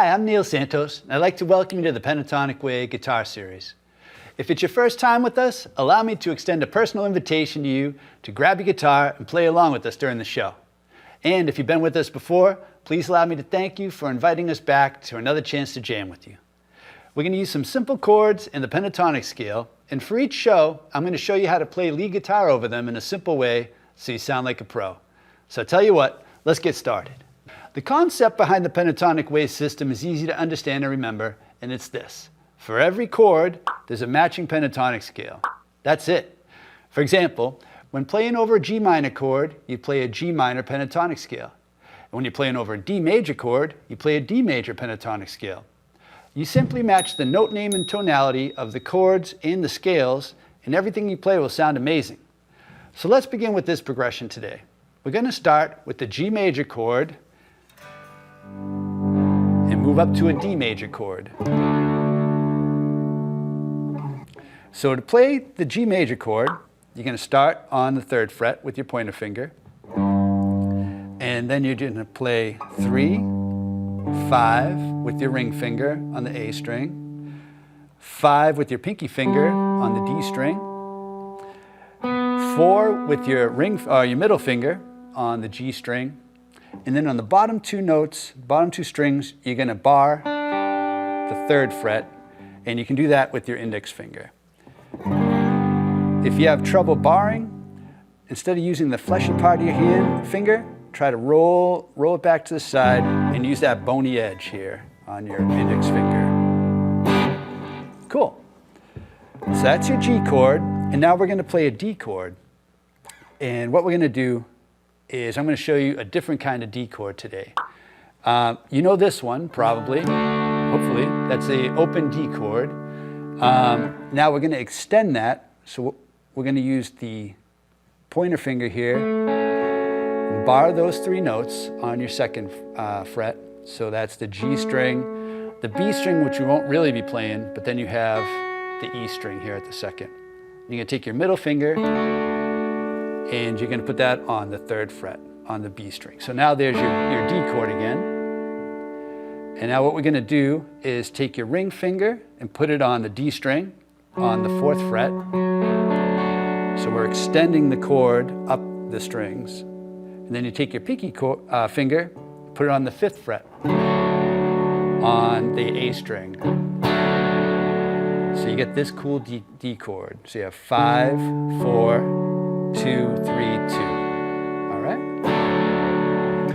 Hi, I'm Neil Santos, and I'd like to welcome you to the Pentatonic Way guitar series. If it's your first time with us, allow me to extend a personal invitation to you to grab your guitar and play along with us during the show. And if you've been with us before, please allow me to thank you for inviting us back to another chance to jam with you. We're going to use some simple chords in the pentatonic scale, and for each show, I'm going to show you how to play lead guitar over them in a simple way so you sound like a pro. So I tell you what, let's get started. The concept behind the Pentatonic Way system is easy to understand and remember, and it's this. For every chord, there's a matching pentatonic scale. That's it. For example, when playing over a G minor chord, you play a G minor pentatonic scale. And when you're playing over a D major chord, you play a D major pentatonic scale. You simply match the note name and tonality of the chords and the scales, and everything you play will sound amazing. So let's begin with this progression today. We're going to start with the G major chord, and move up to a D major chord. So to play the G major chord, you're going to start on the 3rd fret with your pointer finger, and then you're going to play 3, 5 with your ring finger on the A string, 5 with your pinky finger on the D string, 4 with your middle finger on the G string, and then on the bottom 2 notes, bottom 2 strings, you're going to bar the 3rd fret, and you can do that with your index finger. If you have trouble barring, instead of using the fleshy part of your finger, try to roll it back to the side and use that bony edge here on your index finger. Cool. So that's your G chord, and now we're going to play a D chord. And what we're going to do is I'm going to show you a different kind of D chord today. You know this one probably, hopefully. That's an open D chord. Now we're going to extend that, so we're going to use the pointer finger here and bar those 3 notes on your 2nd fret. So that's the G string, the B string, which you won't really be playing, but then you have the E string here at the 2nd. You're going to take your middle finger and you're going to put that on the 3rd fret on the B string. So now there's your D chord again. And now what we're going to do is take your ring finger and put it on the D string on the 4th fret. So we're extending the chord up the strings. And then you take your pinky finger, put it on the 5th fret on the A string. So you get this cool D chord. So you have 5, 4, 2, 3, 2. All right?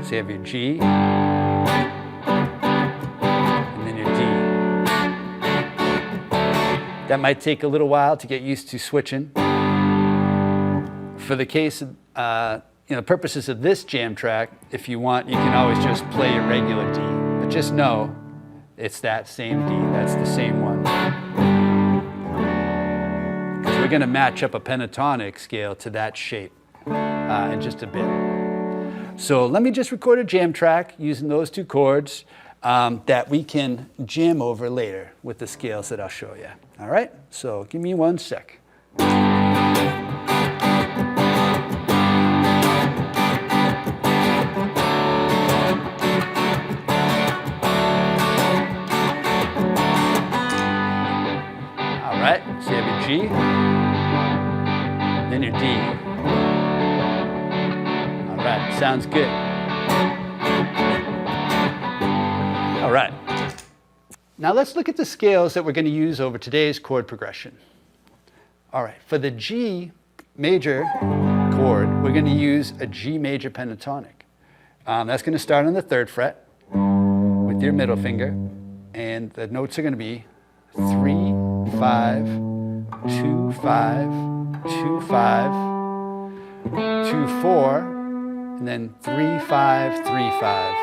So you have your G, and then your D. That might take a little while to get used to switching. For the case of, purposes of this jam track, if you want, you can always just play a regular D. But just know, it's that same D. That's the same one. We're going to match up a pentatonic scale to that shape in just a bit. So let me just record a jam track using those 2 chords that we can jam over later with the scales that I'll show you. All right? So give me 1 sec. All right, so you have your G, then your D. All right, sounds good. All right. Now let's look at the scales that we're going to use over today's chord progression. All right, for the G major chord, we're going to use a G major pentatonic. That's going to start on the 3rd fret with your middle finger, and the notes are going to be 3, 5, 2, 5, 2, 5, 2, 4, and then 3, 5, 3, 5.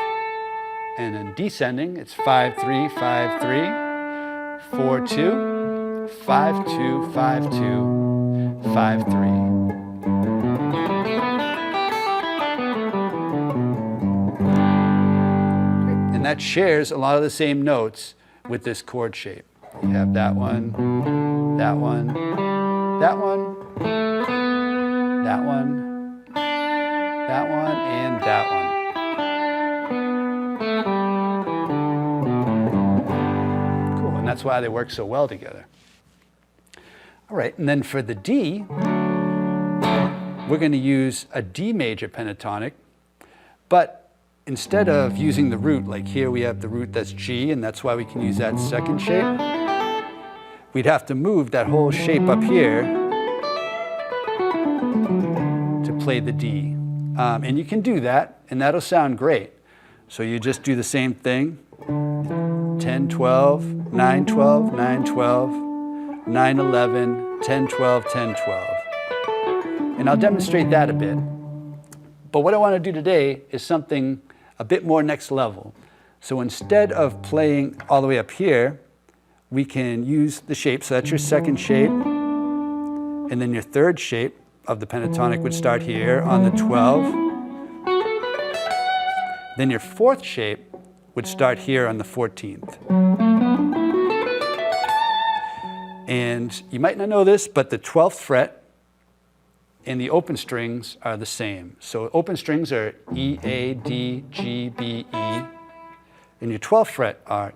And then descending, it's 5, 3, 5, 3, 4, 2, 5, 2, 5, 2, 5, 3. And that shares a lot of the same notes with this chord shape. You have that one, that one, that one, that one, and that one. that's why they work so well together. All right, and then for the D, we're going to use a D major pentatonic, but instead of using the root, like here we have the root that's G, and that's why we can use that second shape, we'd have to move that whole shape up here to play the D. And you can do that, and that'll sound great. So you just do the same thing, 10, 12, 9, 12, 9, 12, 9, 11, 10, 12, 10, 12. And I'll demonstrate that a bit. But what I want to do today is something a bit more next level. So instead of playing all the way up here, we can use the shape. So that's your second shape. And then your third shape of the pentatonic would start here on the 12. Then your fourth shape would start here on the 14th. And you might not know this, but the 12th fret and the open strings are the same. So open strings are E, A, D, G, B, E. And your 12th fret are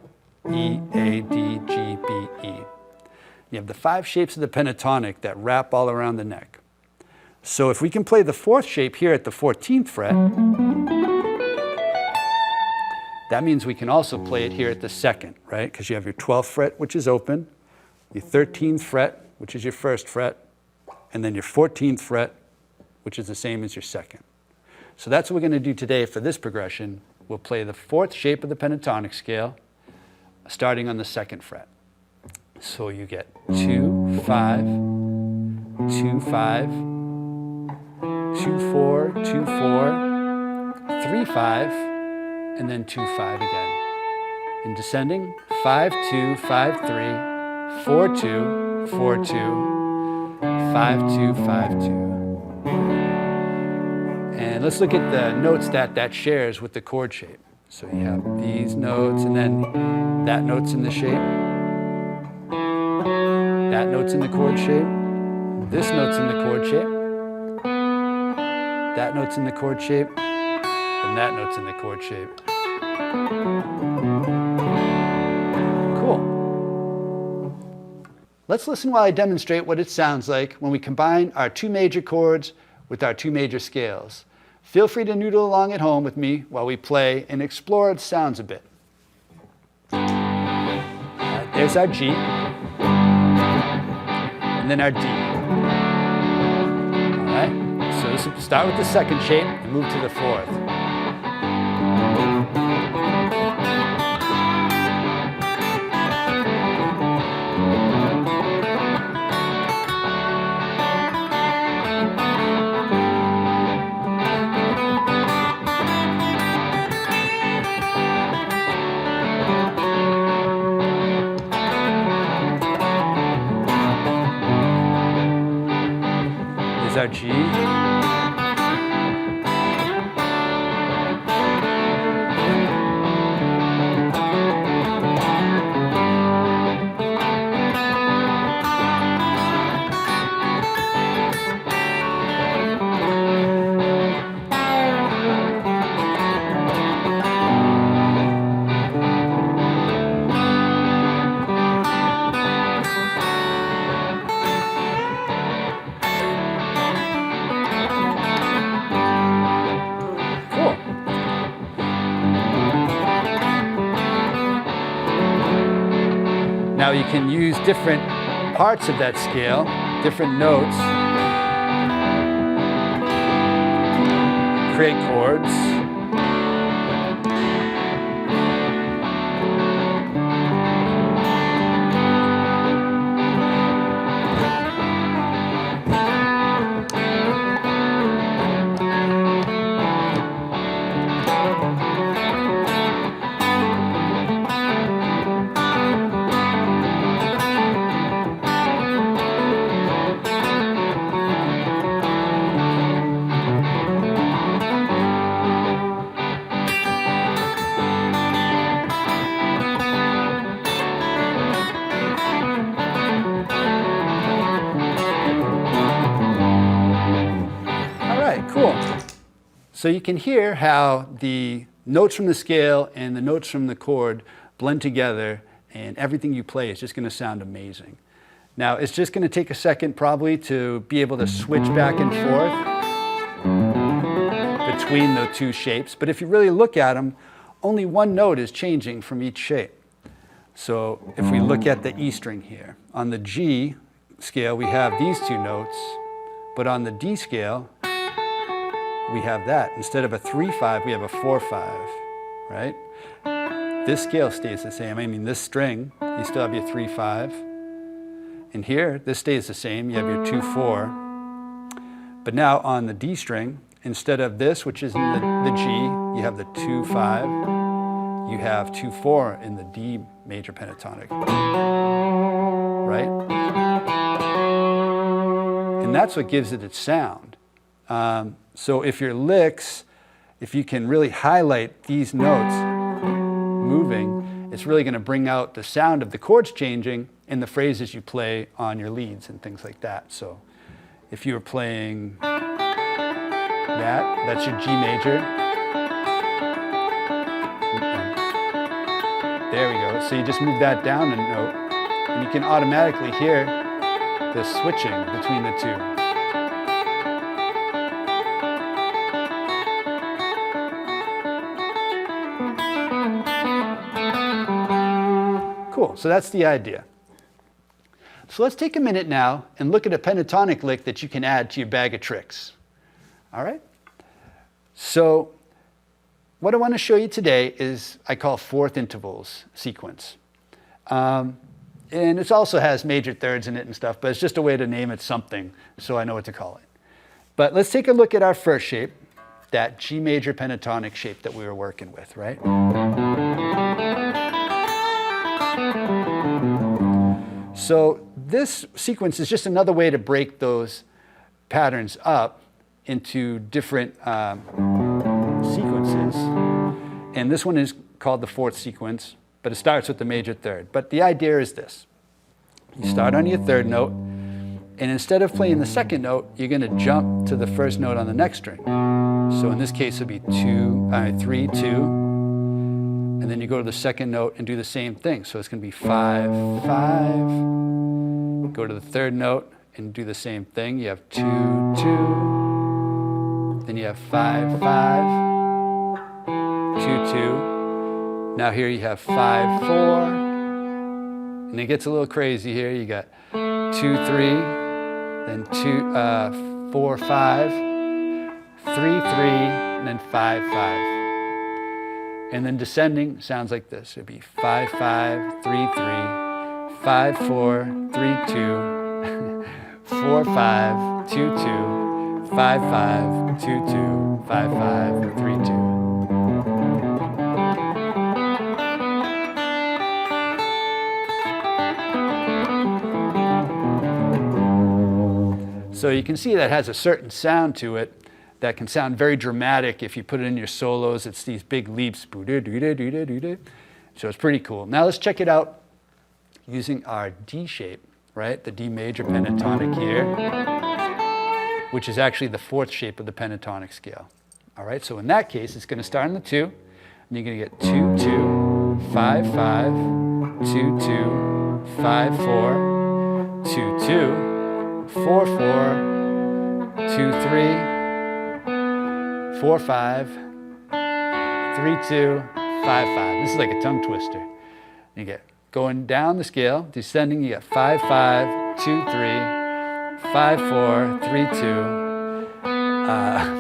E, A, D, G, B, E. You have the 5 shapes of the pentatonic that wrap all around the neck. So if we can play the 4th shape here at the 14th fret, that means we can also play it here at the 2nd, right? Because you have your 12th fret, which is open, your 13th fret, which is your 1st fret, and then your 14th fret, which is the same as your 2nd. So that's what we're going to do today for this progression. We'll play the 4th shape of the pentatonic scale, starting on the 2nd fret. So you get 2, 5, 2, 5, 2, 4, 2, 4, 3, 5, and then 2, 5 again. In descending, 5, 2, 5, 3, 4, 2, 4, 2, 5, 2, 5, 2. And let's look at the notes that shares with the chord shape. So you have these notes, and then that note's in the shape. That note's in the chord shape. This note's in the chord shape. That note's in the chord shape. And that note's in the chord shape. Cool. Let's listen while I demonstrate what it sounds like when we combine our 2 major chords with our 2 major scales. Feel free to noodle along at home with me while we play and explore the sounds a bit. There's our G, and then our D. All right, so this will start with the 2nd shape and move to the 4th. Here's our G. Now you can use different parts of that scale, different notes, create chords. Cool. So you can hear how the notes from the scale and the notes from the chord blend together and everything you play is just going to sound amazing. Now, it's just going to take a second probably to be able to switch back and forth between the two shapes, but if you really look at them, only one note is changing from each shape. So if we look at the E string here, on the G scale we have these two notes, but on the D scale we have that. Instead of a 3-5, we have a 4-5, right? This scale stays the same. I mean, this string, you still have your 3-5. And here, this stays the same. You have your 2-4. But now on the D string, instead of this, which is in the G, you have the 2-5. You have 2-4 in the D major pentatonic, right? And that's what gives it its sound. So if your licks, if you can really highlight these notes moving, it's really going to bring out the sound of the chords changing in the phrases you play on your leads and things like that. So if you were playing that's your G major. There we go. So you just move that down a note, and you can automatically hear the switching between the two. Cool, so that's the idea. So let's take a minute now and look at a pentatonic lick that you can add to your bag of tricks. All right? So what I want to show you today is I call fourth intervals sequence. And it also has major thirds in it and stuff, but it's just a way to name it something so I know what to call it. But let's take a look at our first shape, that G major pentatonic shape that we were working with, right? So this sequence is just another way to break those patterns up into different sequences. And this one is called the fourth sequence, but it starts with the major third. But the idea is this. You start on your third note, and instead of playing the second note, you're going to jump to the first note on the next string. So in this case, it'll be 3, 2, and then you go to the second note and do the same thing. So it's going to be 5, 5. Go to the third note and do the same thing. You have 2, 2. Then you have 5, 5, 2, 2. Now here you have 5, 4. And it gets a little crazy here. You got 2, 3, then 4, 5, 3, 3, and then 5, 5. And then descending sounds like this. It'd be 5, 5, 3, 3, 5, 4, 3, 2, 4, 5, 2, 2, 5, 5, 2, 2, 5, 5, 3, 2. So you can see that has a certain sound to it that can sound very dramatic if you put it in your solos. It's these big leaps. So it's pretty cool. Now let's check it out using our D shape, right? The D major pentatonic here, which is actually the fourth shape of the pentatonic scale. All right, so in that case, it's going to start on the 2, and you're going to get 2, 2, 5, 5, 2, 2, 5, 4, 2, 2, 4, 4, 2, 3, 4, 5, 3, 2, 5, 5. This is like a tongue twister. You get going down the scale, descending, you get 5, 5, 2, 3, 5, 4, 3, 2,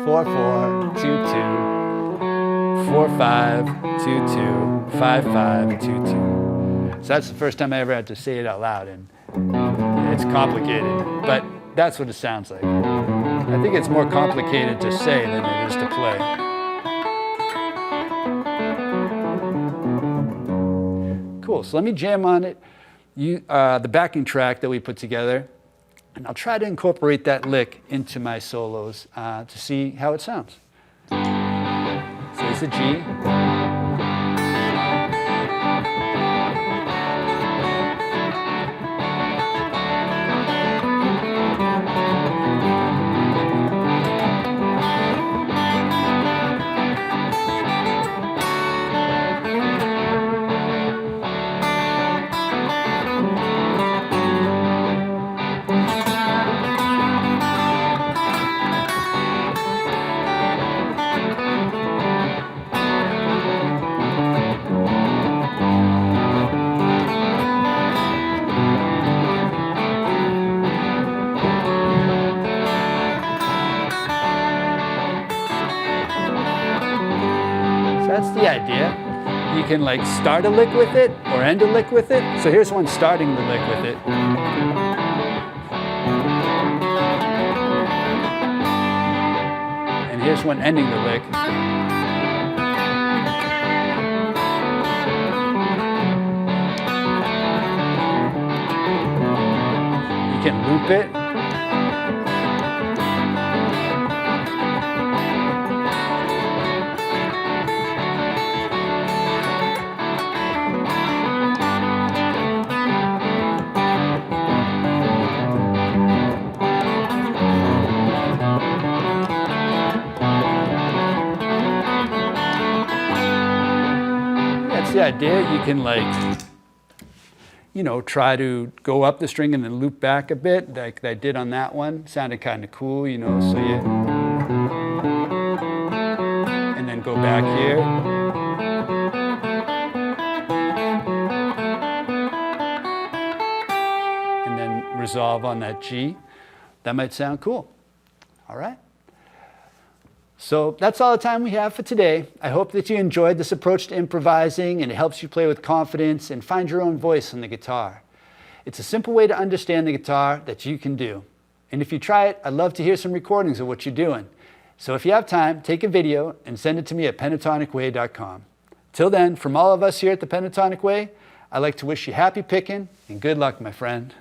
4, 4, 2, 2, 4, 5, 2, 2, 5, 5, 2, 2. So that's the first time I ever had to say it out loud, and it's complicated, but that's what it sounds like. I think it's more complicated to say than it is to play. Cool, so let me jam on it, the backing track that we put together, and I'll try to incorporate that lick into my solos to see how it sounds. So it's a G. the idea. You can like start a lick with it or end a lick with it. So here's one starting the lick with it. And here's one ending the lick. You can loop it. That's the idea. You can like, you know, try to go up the string and then loop back a bit like I did on that one. Sounded kind of cool, you know, so you, and then go back here. And then resolve on that G. That might sound cool. All right. So that's all the time we have for today. I hope that you enjoyed this approach to improvising and it helps you play with confidence and find your own voice on the guitar. It's a simple way to understand the guitar that you can do. And if you try it, I'd love to hear some recordings of what you're doing. So if you have time, take a video and send it to me at pentatonicway.com. Till then, from all of us here at the Pentatonic Way, I'd like to wish you happy picking and good luck, my friend.